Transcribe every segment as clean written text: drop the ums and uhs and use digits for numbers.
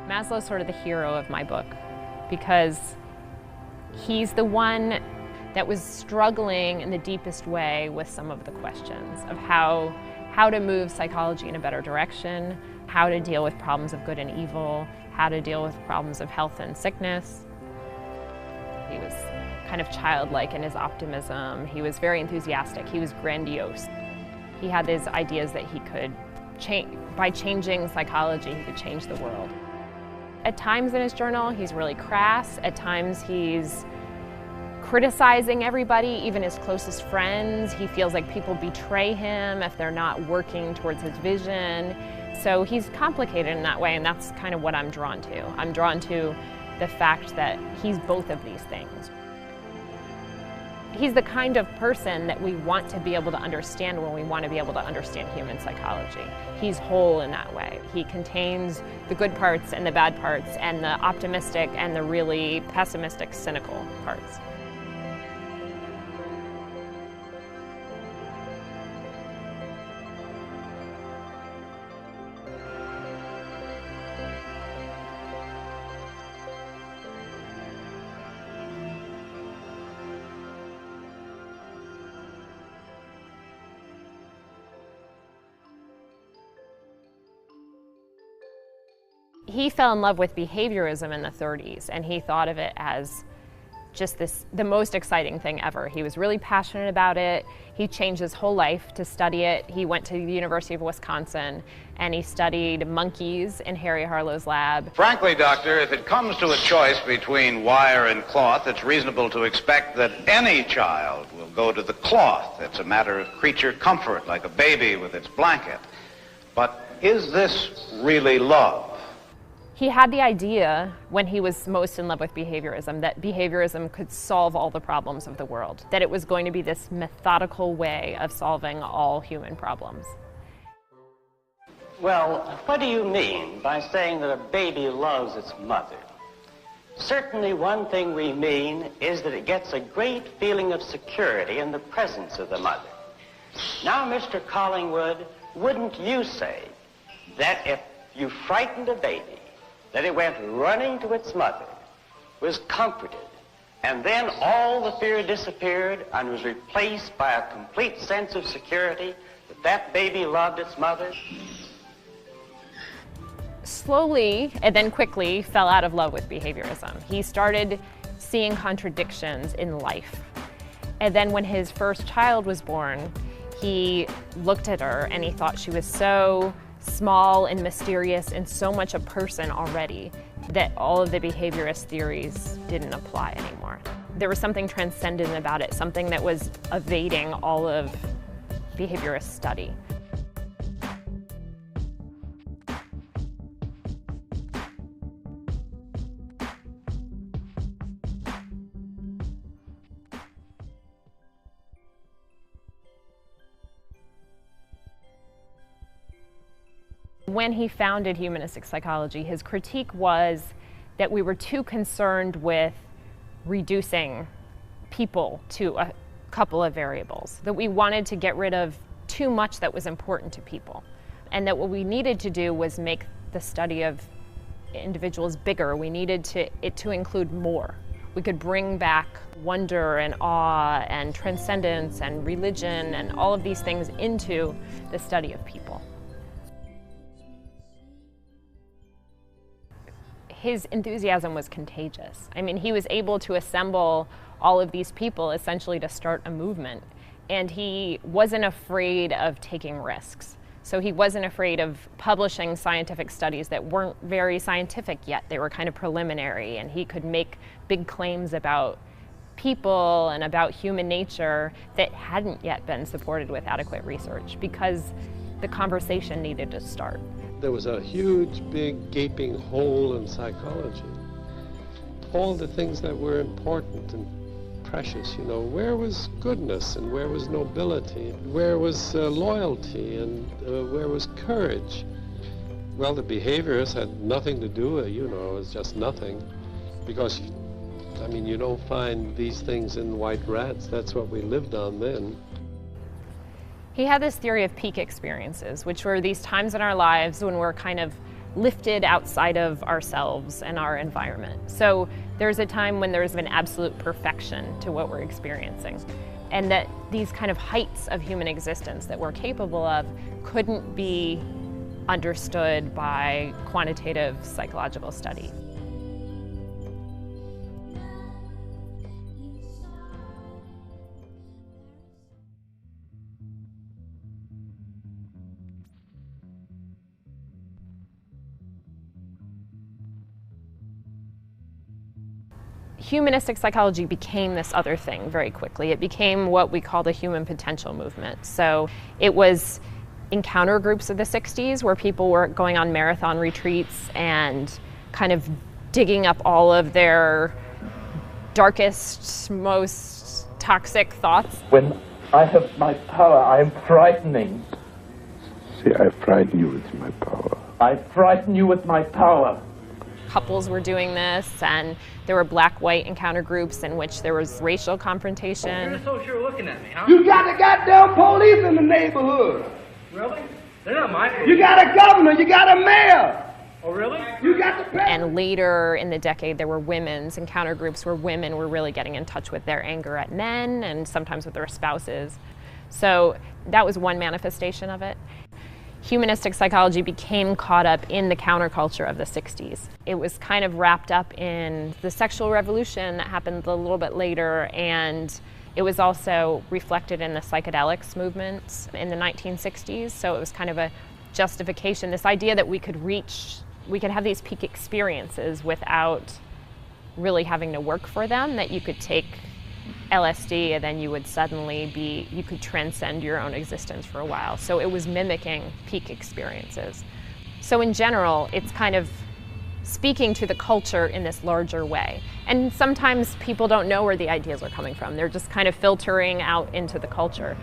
Maslow's sort of the hero of my book because he's the one that was struggling in the deepest way with some of the questions of how to move psychology in a better direction, how to deal with problems of good and evil, how to deal with problems of health and sickness. He was kind of childlike in his optimism. He was very enthusiastic. He was grandiose. He had these ideas that he could change, by changing psychology, he could change the world. At times in his journal, he's really crass. At times he's criticizing everybody, even his closest friends. He feels like people betray him if they're not working towards his vision. So he's complicated in that way, and that's kind of what I'm drawn to. I'm drawn to the fact that he's both of these things. He's the kind of person that we want to be able to understand when we want to be able to understand human psychology. He's whole in that way. He contains the good parts and the bad parts and the optimistic and the really pessimistic, cynical parts. He fell in love with behaviorism in the 30s, and he thought of it as just the most exciting thing ever. He was really passionate about it. He changed his whole life to study it. He went to the University of Wisconsin, and he studied monkeys in Harry Harlow's lab. Frankly, Doctor, if it comes to a choice between wire and cloth, it's reasonable to expect that any child will go to the cloth. It's a matter of creature comfort, like a baby with its blanket. But is this really love? He had the idea, when he was most in love with behaviorism, that behaviorism could solve all the problems of the world, that it was going to be this methodical way of solving all human problems. Well, what do you mean by saying that a baby loves its mother? Certainly one thing we mean is that it gets a great feeling of security in the presence of the mother. Now, Mr. Collingwood, wouldn't you say that if you frightened a baby, that it went running to its mother, was comforted, and then all the fear disappeared and was replaced by a complete sense of security, that baby loved its mother? Slowly, and then quickly, fell out of love with behaviorism. He started seeing contradictions in life. And then when his first child was born, he looked at her and he thought she was so small and mysterious and so much a person already that all of the behaviorist theories didn't apply anymore. There was something transcendent about it, something that was evading all of behaviorist study. When he founded Humanistic psychology, his critique was that we were too concerned with reducing people to a couple of variables, that we wanted to get rid of too much that was important to people, and that what we needed to do was make the study of individuals bigger. We needed it to include more. We could bring back wonder and awe and transcendence and religion and all of these things into the study of people. His enthusiasm was contagious. I mean, he was able to assemble all of these people essentially to start a movement. And he wasn't afraid of taking risks. So he wasn't afraid of publishing scientific studies that weren't very scientific yet. They were kind of preliminary, and he could make big claims about people and about human nature that hadn't yet been supported with adequate research because the conversation needed to start. There was a huge, big, gaping hole in psychology. All the things that were important and precious, you know, where was goodness and where was nobility? Where was loyalty and where was courage? Well, the behaviorists had nothing to do with it, you know, it was just nothing. Because, I mean, you don't find these things in white rats. That's what we lived on then. He had this theory of peak experiences, which were these times in our lives when we're kind of lifted outside of ourselves and our environment. So there's a time when there's an absolute perfection to what we're experiencing, and that these kind of heights of human existence that we're capable of couldn't be understood by quantitative psychological study. Humanistic psychology became this other thing very quickly. It became what we call the human potential movement. So it was encounter groups of the 60s where people were going on marathon retreats and kind of digging up all of their darkest, most toxic thoughts. When I have my power, I am frightening. See, I frighten you with my power. I frighten you with my power. Couples were doing this, and there were black-white encounter groups in which there was racial confrontation. You're so sure looking at me, huh? You got the goddamn police in the neighborhood. Really? They're not my police. You got a governor, you got a mayor. Oh, really? You got the president. And later in the decade, there were women's encounter groups where women were really getting in touch with their anger at men and sometimes with their spouses. So that was one manifestation of it. Humanistic psychology became caught up in the counterculture of the 60s. It was kind of wrapped up in the sexual revolution that happened a little bit later, and it was also reflected in the psychedelics movement in the 1960s. So it was kind of a justification, this idea that we could have these peak experiences without really having to work for them, that you could take LSD and then you could transcend your own existence for a while. So it was mimicking peak experiences. So in general, it's kind of speaking to the culture in this larger way. And sometimes people don't know where the ideas are coming from. They're just kind of filtering out into the culture.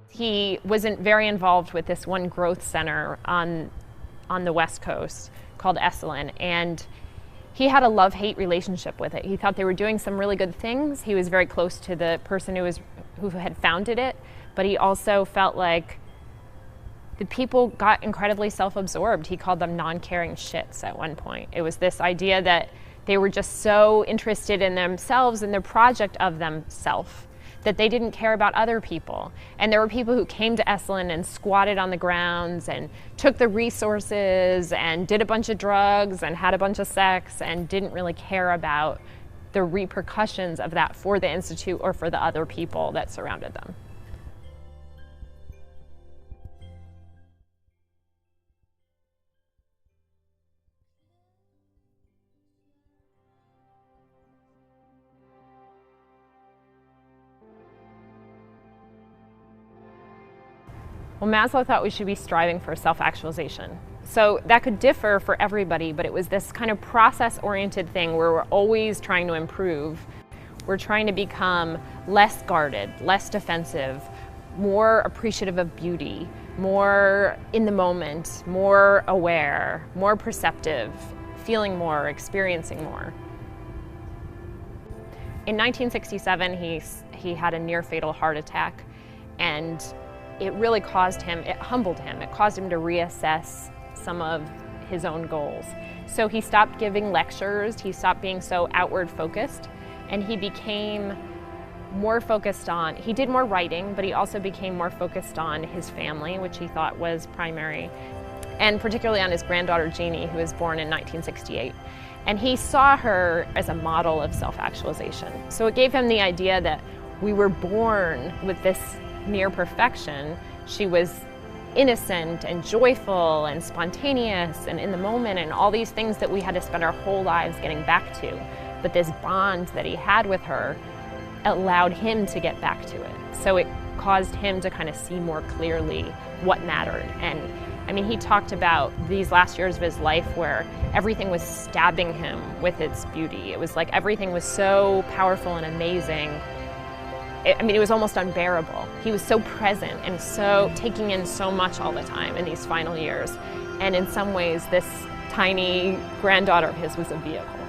He wasn't very involved with this one growth center on the West Coast called Esalen, and he had a love-hate relationship with it. He thought they were doing some really good things. He was very close to the person who had founded it, but he also felt like the people got incredibly self-absorbed. He called them non-caring shits at one point. It was this idea that they were just so interested in themselves and their project of themselves that they didn't care about other people. And there were people who came to Esalen and squatted on the grounds and took the resources and did a bunch of drugs and had a bunch of sex and didn't really care about the repercussions of that for the Institute or for the other people that surrounded them. Well, Maslow thought we should be striving for self-actualization. So that could differ for everybody, but it was this kind of process-oriented thing where we're always trying to improve. We're trying to become less guarded, less defensive, more appreciative of beauty, more in the moment, more aware, more perceptive, feeling more, experiencing more. In 1967, he had a near-fatal heart attack, and it really humbled him. It caused him to reassess some of his own goals. So he stopped giving lectures, he stopped being so outward focused, and he became more focused on, he did more writing, but he also became more focused on his family, which he thought was primary, and particularly on his granddaughter Jeannie, who was born in 1968. And he saw her as a model of self-actualization. So it gave him the idea that we were born with this near perfection. She was innocent and joyful and spontaneous and in the moment and all these things that we had to spend our whole lives getting back to. But this bond that he had with her allowed him to get back to it. So it caused him to kind of see more clearly what mattered. And I mean, he talked about these last years of his life where everything was stabbing him with its beauty. It was like everything was so powerful and amazing. It was almost unbearable. He was so present and so taking in so much all the time in these final years. And in some ways, this tiny granddaughter of his was a vehicle.